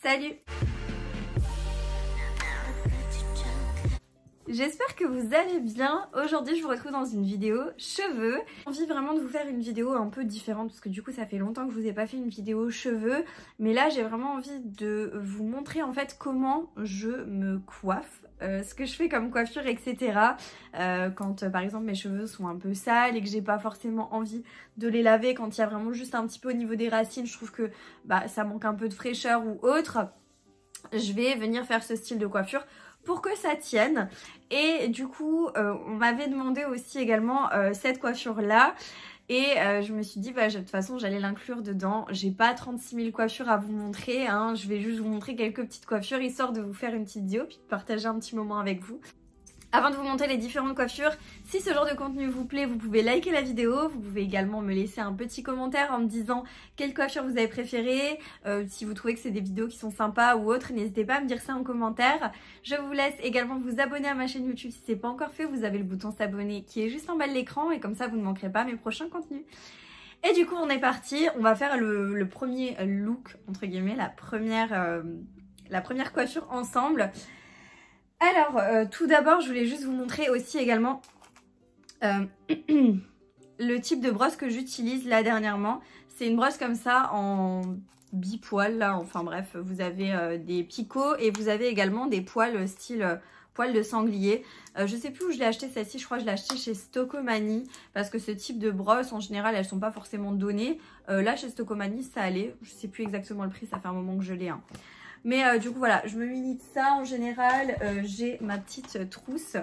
Salut! J'espère que vous allez bien. Aujourd'hui je vous retrouve dans une vidéo cheveux. J'ai envie vraiment de vous faire une vidéo un peu différente parce que du coup ça fait longtemps que je vous ai pas fait une vidéo cheveux. Mais là j'ai vraiment envie de vous montrer en fait comment je me coiffe, ce que je fais comme coiffure, etc. Quand par exemple mes cheveux sont un peu sales et que j'ai pas forcément envie de les laver, quand il y a vraiment juste un petit peu au niveau des racines, je trouve que ça manque un peu de fraîcheur ou autre. Je vais venir faire ce style de coiffure pour que ça tienne. Et du coup on m'avait demandé aussi également cette coiffure là et je me suis dit de toute façon j'allais l'inclure dedans. J'ai pas 36 000 coiffures à vous montrer hein. Je vais juste vous montrer quelques petites coiffures histoire de vous faire une petite vidéo puis de partager un petit moment avec vous. Avant de vous montrer les différentes coiffures, si ce genre de contenu vous plaît, vous pouvez liker la vidéo. Vous pouvez également me laisser un petit commentaire en me disant quelle coiffure vous avez préférée. Si vous trouvez que c'est des vidéos qui sont sympas ou autres, n'hésitez pas à me dire ça en commentaire. Je vous laisse également vous abonner à ma chaîne YouTube si ce n'est pas encore fait. Vous avez le bouton s'abonner qui est juste en bas de l'écran et comme ça vous ne manquerez pas mes prochains contenus. Et du coup on est parti, on va faire le premier look, entre guillemets, la première coiffure ensemble. Alors, tout d'abord, je voulais juste vous montrer aussi également le type de brosse que j'utilise là dernièrement. C'est une brosse comme ça en bipoil là, enfin bref, vous avez des picots et vous avez également des poils style poils de sanglier. Je sais plus où je l'ai acheté celle-ci, je crois que je l'ai acheté chez Stocomanie parce que ce type de brosse en général elles sont pas forcément données. Là chez Stocomanie ça allait, je sais plus exactement le prix, ça fait un moment que je l'ai. Mais du coup voilà, je me munis de ça en général. J'ai ma petite trousse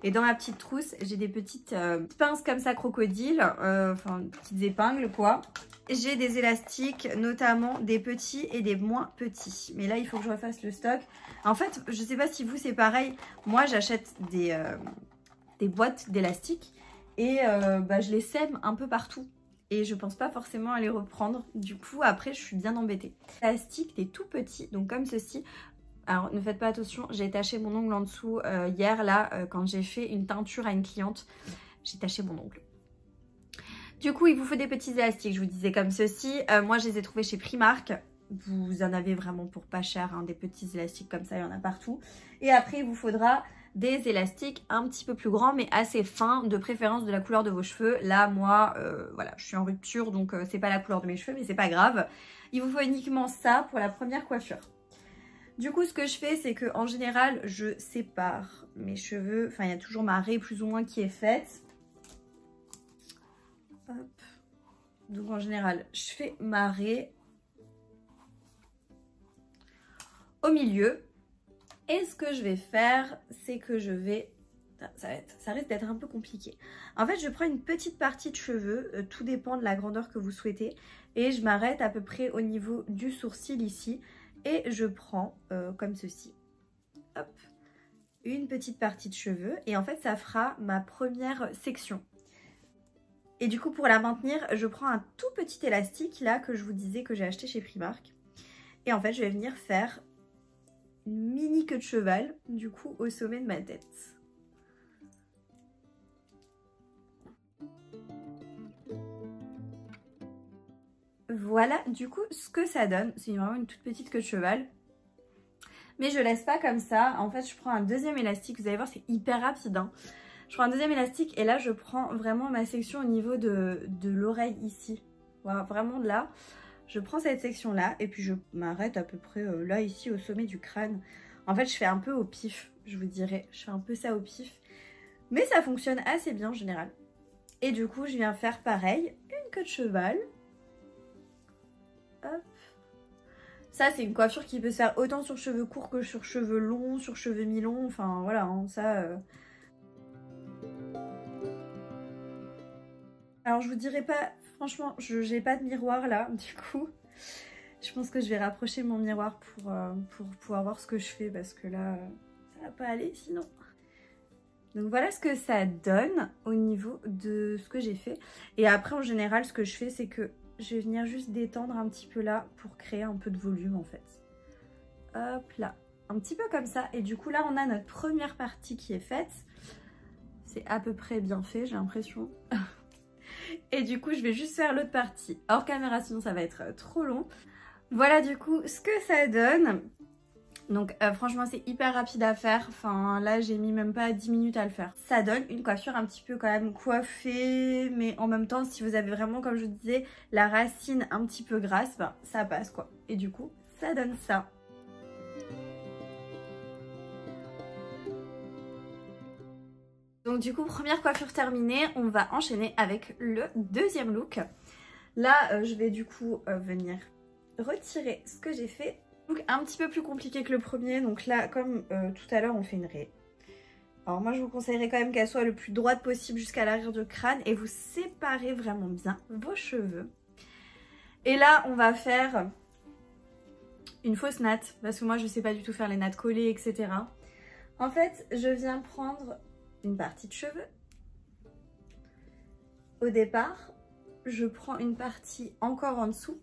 et dans ma petite trousse j'ai des petites pinces comme ça crocodile, enfin petites épingles quoi. J'ai des élastiques, notamment des petits et des moins petits. Mais là il faut que je refasse le stock. En fait je sais pas si vous c'est pareil, moi j'achète des boîtes d'élastiques et je les sème un peu partout. Et je pense pas forcément à les reprendre. Du coup, après, je suis bien embêtée. L'élastique est tout petit, donc comme ceci. Alors, ne faites pas attention, j'ai taché mon ongle en dessous hier, là, quand j'ai fait une teinture à une cliente. J'ai taché mon ongle. Du coup, il vous faut des petits élastiques, je vous disais comme ceci. Moi, je les ai trouvés chez Primark. Vous en avez vraiment pour pas cher, hein, des petits élastiques comme ça, il y en a partout. Et après, il vous faudra des élastiques un petit peu plus grands mais assez fins, de préférence de la couleur de vos cheveux. Là moi voilà, je suis en rupture donc c'est pas la couleur de mes cheveux mais c'est pas grave. Il vous faut uniquement ça pour la première coiffure. Du coup ce que je fais c'est que en général je sépare mes cheveux, enfin il y a toujours ma raie plus ou moins qui est faite. Hop. Donc en général je fais ma raie au milieu. Et ce que je vais faire, c'est que je vais... Ça risque d'être un peu compliqué. En fait, je prends une petite partie de cheveux, tout dépend de la grandeur que vous souhaitez. Et je m'arrête à peu près au niveau du sourcil ici. Et je prends, comme ceci, hop, une petite partie de cheveux. Et en fait, ça fera ma première section. Et du coup, pour la maintenir, je prends un tout petit élastique, là, que je vous disais que j'ai acheté chez Primark. Et en fait, je vais venir faire une mini queue de cheval du coup au sommet de ma tête. Voilà du coup ce que ça donne. C'est vraiment une toute petite queue de cheval. Mais je laisse pas comme ça. En fait je prends un deuxième élastique. Vous allez voir c'est hyper rapide hein. Je prends un deuxième élastique et là je prends vraiment ma section au niveau de l'oreille ici. Voilà, vraiment de là. Je prends cette section là et puis je m'arrête à peu près là ici au sommet du crâne. En fait je fais un peu au pif, je vous dirais. Je fais un peu ça au pif. Mais ça fonctionne assez bien en général. Et du coup je viens faire pareil, une queue de cheval. Hop. Ça c'est une coiffure qui peut se faire autant sur cheveux courts que sur cheveux longs, sur cheveux mi-longs. Enfin voilà hein, ça... Alors je vous dirais pas, franchement, j'ai pas de miroir là, du coup. Je pense que je vais rapprocher mon miroir pour pouvoir voir ce que je fais parce que là, ça va pas aller sinon. Donc voilà ce que ça donne au niveau de ce que j'ai fait. Et après en général, ce que je fais, c'est que je vais venir juste détendre un petit peu là pour créer un peu de volume en fait. Hop là, un petit peu comme ça. Et du coup là, on a notre première partie qui est faite. C'est à peu près bien fait, j'ai l'impression. Et du coup je vais juste faire l'autre partie hors caméra sinon ça va être trop long. Voilà du coup ce que ça donne. Donc franchement c'est hyper rapide à faire, enfin là j'ai mis même pas 10 minutes à le faire. Ça donne une coiffure un petit peu quand même coiffée, mais en même temps si vous avez vraiment comme je vous disais la racine un petit peu grasse, bah, ça passe quoi. Et du coup ça donne ça. Donc du coup première coiffure terminée, on va enchaîner avec le deuxième look. Là je vais du coup venir retirer ce que j'ai fait. Donc un petit peu plus compliqué que le premier, donc là comme tout à l'heure on fait une raie. Alors moi je vous conseillerais quand même qu'elle soit le plus droite possible jusqu'à l'arrière du crâne et vous séparez vraiment bien vos cheveux. Et là on va faire une fausse natte parce que moi je sais pas du tout faire les nattes collées etc. En fait je viens prendre une partie de cheveux. Au départ je prends une partie encore en dessous.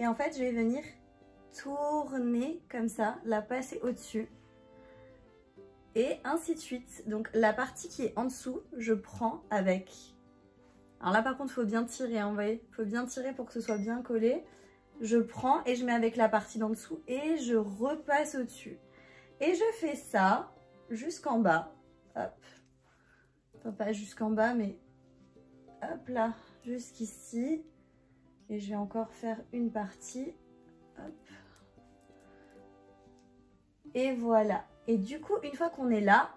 Et en fait, je vais venir tourner comme ça, la passer au-dessus. Et ainsi de suite. Donc la partie qui est en dessous, je prends avec... Alors là par contre, il faut bien tirer, hein, vous voyez. Il faut bien tirer pour que ce soit bien collé. Je prends et je mets avec la partie d'en dessous et je repasse au-dessus. Et je fais ça jusqu'en bas. Hop. Enfin, pas jusqu'en bas, mais hop là, jusqu'ici. Et je vais encore faire une partie. Hop. Et voilà. Et du coup, une fois qu'on est là,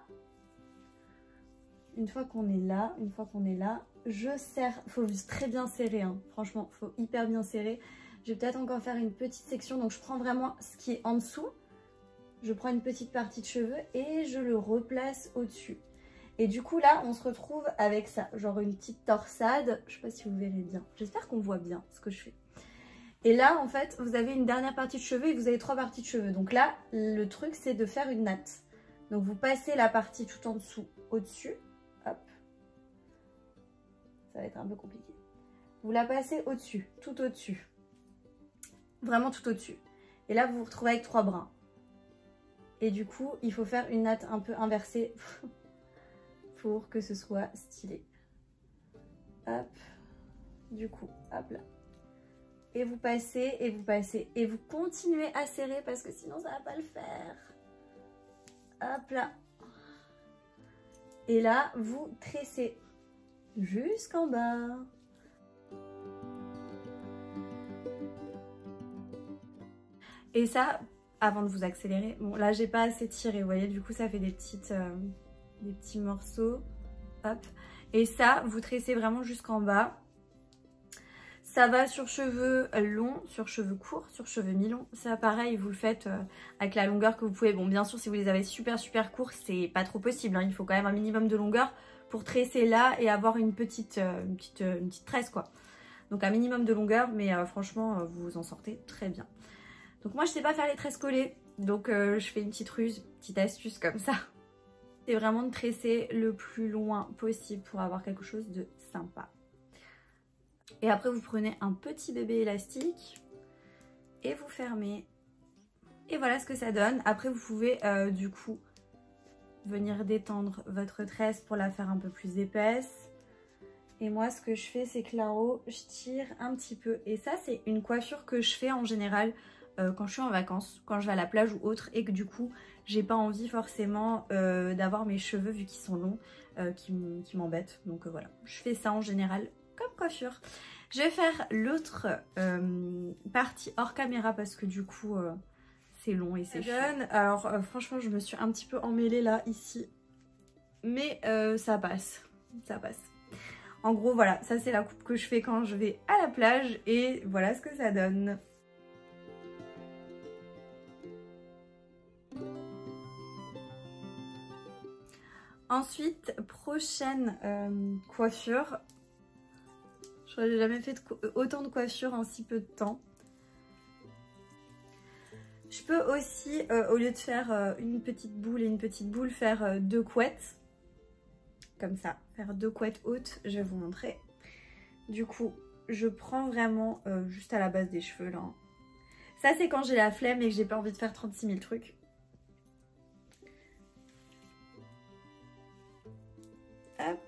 je serre. Il faut très bien serrer, hein. Franchement, il faut hyper bien serrer. Je vais peut-être encore faire une petite section. Donc, je prends vraiment ce qui est en dessous. Je prends une petite partie de cheveux et je le replace au-dessus. Et du coup, là, on se retrouve avec ça. Genre une petite torsade. Je ne sais pas si vous verrez bien. J'espère qu'on voit bien ce que je fais. Et là, en fait, vous avez une dernière partie de cheveux et vous avez 3 parties de cheveux. Donc là, le truc, c'est de faire une natte. Donc vous passez la partie tout en dessous au-dessus. Hop. Ça va être un peu compliqué. Vous la passez au-dessus, tout au-dessus. Vraiment tout au-dessus. Et là, vous vous retrouvez avec 3 brins. Et du coup, il faut faire une natte un peu inversée pour que ce soit stylé. Hop. Du coup, hop là. Et vous passez, et vous passez. Et vous continuez à serrer parce que sinon ça va pas le faire. Hop là. Et là, vous tressez jusqu'en bas. Et ça, avant de vous accélérer, bon là j'ai pas assez tiré, vous voyez, du coup ça fait des petits morceaux. Hop. Et ça, vous tressez vraiment jusqu'en bas. Ça va sur cheveux longs, sur cheveux courts, sur cheveux mi-longs. Ça pareil, vous le faites avec la longueur que vous pouvez. Bon, bien sûr, si vous les avez super courts, c'est pas trop possible, hein. Il faut quand même un minimum de longueur pour tresser là et avoir une petite tresse, quoi. Donc un minimum de longueur, mais franchement, vous vous en sortez très bien. Donc moi, je sais pas faire les tresses collées, donc je fais une petite ruse, petite astuce comme ça. C'est vraiment de tresser le plus loin possible pour avoir quelque chose de sympa. Et après vous prenez un petit bébé élastique et vous fermez. Et voilà ce que ça donne. Après vous pouvez du coup venir détendre votre tresse pour la faire un peu plus épaisse. Et moi ce que je fais c'est que là-haut je tire un petit peu. Et ça c'est une coiffure que je fais en général quand je suis en vacances, quand je vais à la plage ou autre. Et que du coup j'ai pas envie forcément d'avoir mes cheveux vu qu'ils sont longs qui m'embêtent. Donc voilà, je fais ça en général comme coiffure. Je vais faire l'autre partie hors caméra parce que du coup c'est long et c'est jeune. Alors franchement je me suis un petit peu emmêlée là ici, mais ça passe, ça passe. En gros voilà, ça c'est la coupe que je fais quand je vais à la plage et voilà ce que ça donne. Ensuite, prochaine coiffure. Je n'ai jamais fait autant de coiffure en si peu de temps. Je peux aussi, au lieu de faire une petite boule et une petite boule, faire 2 couettes. Comme ça, faire 2 couettes hautes, je vais vous montrer. Du coup, je prends vraiment juste à la base des cheveux là. Ça c'est quand j'ai la flemme et que j'ai pas envie de faire 36 000 trucs. Hop.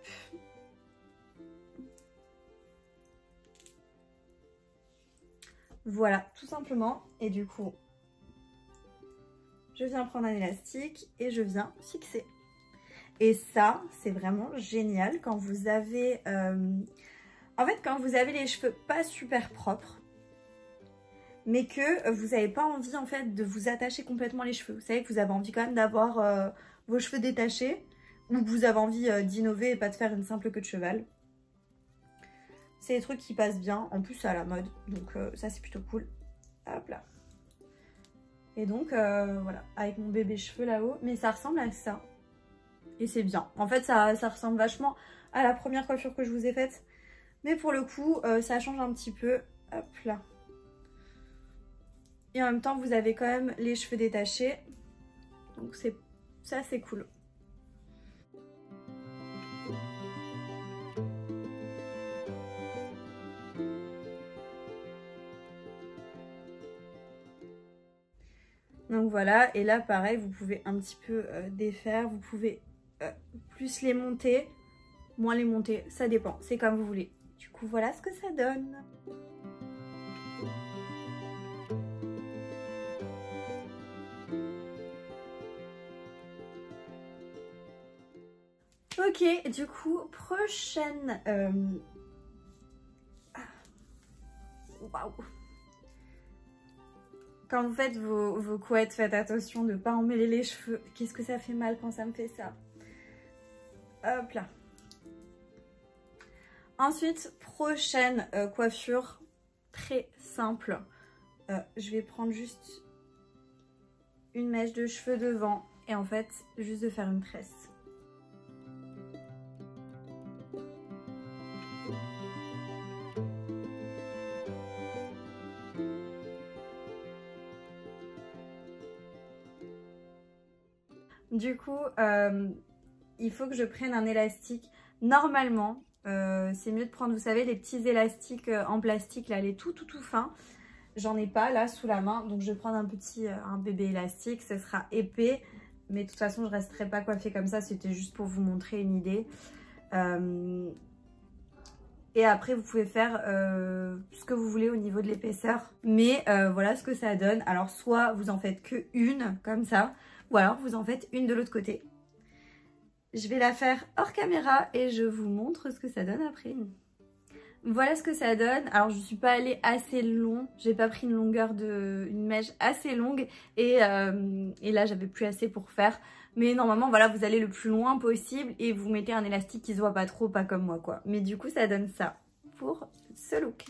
Voilà, tout simplement. Et du coup, je viens prendre un élastique et je viens fixer. Et ça, c'est vraiment génial quand vous avez... En fait, quand vous avez les cheveux pas super propres, mais que vous n'avez pas envie en fait de vous attacher complètement les cheveux. Vous savez que vous avez envie quand même d'avoir vos cheveux détachés, ou que vous avez envie d'innover et pas de faire une simple queue de cheval. C'est des trucs qui passent bien, en plus c'est à la mode, donc ça c'est plutôt cool. Hop là. Et donc voilà, avec mon bébé cheveux là-haut, mais ça ressemble à ça. Et c'est bien. En fait ça ressemble vachement à la première coiffure que je vous ai faite. Mais pour le coup, ça change un petit peu. Hop là. Et en même temps, vous avez quand même les cheveux détachés. Donc ça, c'est cool. Donc voilà. Et là, pareil, vous pouvez un petit peu défaire. Vous pouvez plus les monter, moins les monter. Ça dépend. C'est comme vous voulez. Du coup, voilà ce que ça donne. Ok, du coup, prochaine... Waouh. Quand vous faites vos couettes, faites attention de ne pas emmêler les cheveux. Qu'est-ce que ça fait mal quand ça me fait ça. Hop là. Ensuite, prochaine coiffure, très simple. Je vais prendre juste une mèche de cheveux devant et en fait, juste de faire une tresse. Du coup, il faut que je prenne un élastique. Normalement, c'est mieux de prendre, vous savez, les petits élastiques en plastique, là, les tout fins. J'en ai pas là sous la main, donc je vais prendre un bébé élastique. Ce sera épais, mais de toute façon, je resterai pas coiffée comme ça. C'était juste pour vous montrer une idée. Et après, vous pouvez faire ce que vous voulez au niveau de l'épaisseur. Mais voilà ce que ça donne. Alors, soit vous en faites que une, comme ça, ou alors vous en faites une de l'autre côté. Je vais la faire hors caméra et je vous montre ce que ça donne après. Voilà ce que ça donne. Alors, je ne suis pas allée assez long. J'ai pas pris une mèche assez longue. Et là, j'avais plus assez pour faire. Mais normalement, voilà, vous allez le plus loin possible et vous mettez un élastique qui se voit pas trop, pas comme moi, quoi. Mais du coup, ça donne ça pour ce look.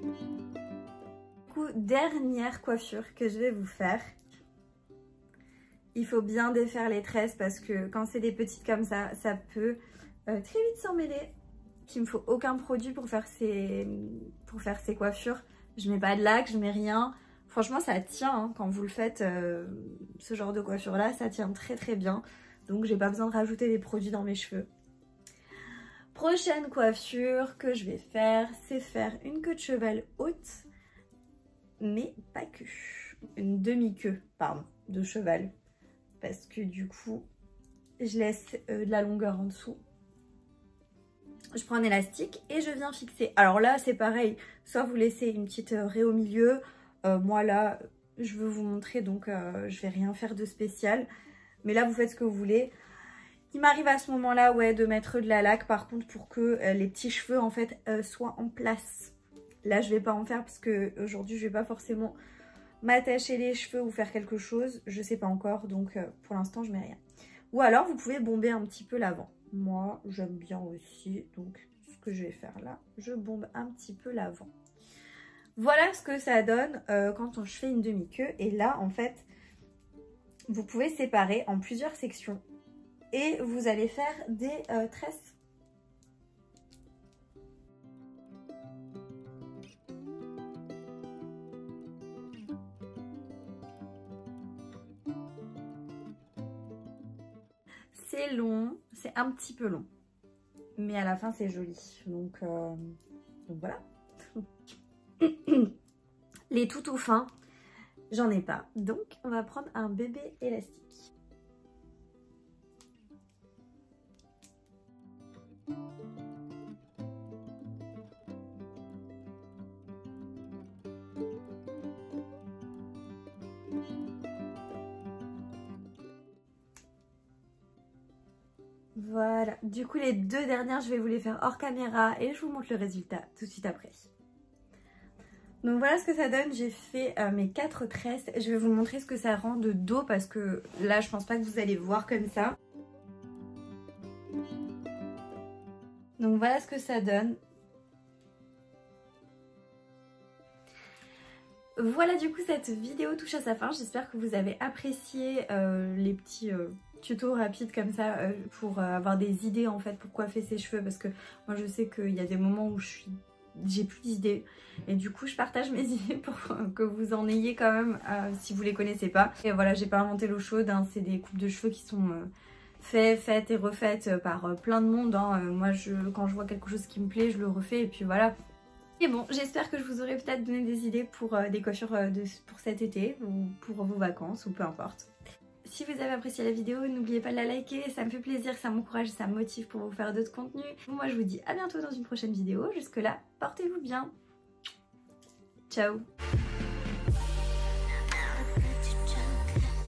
Du coup, dernière coiffure que je vais vous faire. Il faut bien défaire les tresses parce que quand c'est des petites comme ça, ça peut très vite s'emmêler. Il ne me faut aucun produit pour faire ces coiffures. Je mets pas de lac, je mets rien. Franchement, ça tient hein, quand vous le faites, ce genre de coiffure là, ça tient très très bien. Donc j'ai pas besoin de rajouter des produits dans mes cheveux. Prochaine coiffure que je vais faire, c'est faire une queue de cheval haute, mais pas que. Une demi-queue, pardon, de cheval. Parce que du coup, je laisse de la longueur en dessous. Je prends un élastique et je viens fixer. Alors là, c'est pareil. Soit vous laissez une petite raie au milieu. Moi là, je veux vous montrer, donc je vais rien faire de spécial. Mais là, vous faites ce que vous voulez. Il m'arrive à ce moment-là, ouais, de mettre de la laque, par contre, pour que les petits cheveux, en fait, soient en place. Là, je vais pas en faire parce que aujourd'hui, je vais pas forcément m'attacher les cheveux ou faire quelque chose. Je sais pas encore, donc pour l'instant, je mets rien. Ou alors, vous pouvez bomber un petit peu l'avant. Moi, j'aime bien aussi, donc ce que je vais faire là, je bombe un petit peu l'avant. Voilà ce que ça donne quand je fais une demi-queue. Et là, en fait, vous pouvez séparer en plusieurs sections et vous allez faire des tresses. C'est long, c'est un petit peu long, mais à la fin c'est joli, donc voilà. Les tout fins, j'en ai pas, donc on va prendre un bébé élastique. Voilà, du coup les 2 dernières je vais vous les faire hors caméra et je vous montre le résultat tout de suite après. Donc voilà ce que ça donne, j'ai fait mes 4 tresses. Je vais vous montrer ce que ça rend de dos parce que là je pense pas que vous allez voir comme ça. Donc voilà ce que ça donne. Voilà, du coup cette vidéo touche à sa fin. J'espère que vous avez apprécié les petits tutos rapides comme ça pour avoir des idées en fait pour coiffer ses cheveux, parce que moi je sais qu'il y a des moments où j'ai plus d'idées et du coup je partage mes idées pour que vous en ayez quand même si vous les connaissez pas. Et voilà, j'ai pas inventé l'eau chaude, hein, c'est des coupes de cheveux qui sont faites et refaites par plein de monde, hein. Moi quand je vois quelque chose qui me plaît je le refais et puis voilà. Et bon, j'espère que je vous aurai peut-être donné des idées pour des coiffures pour cet été ou pour vos vacances ou peu importe. Si vous avez apprécié la vidéo, n'oubliez pas de la liker, ça me fait plaisir, ça m'encourage, ça me motive pour vous faire d'autres contenus. Moi je vous dis à bientôt dans une prochaine vidéo, jusque là, portez-vous bien. Ciao.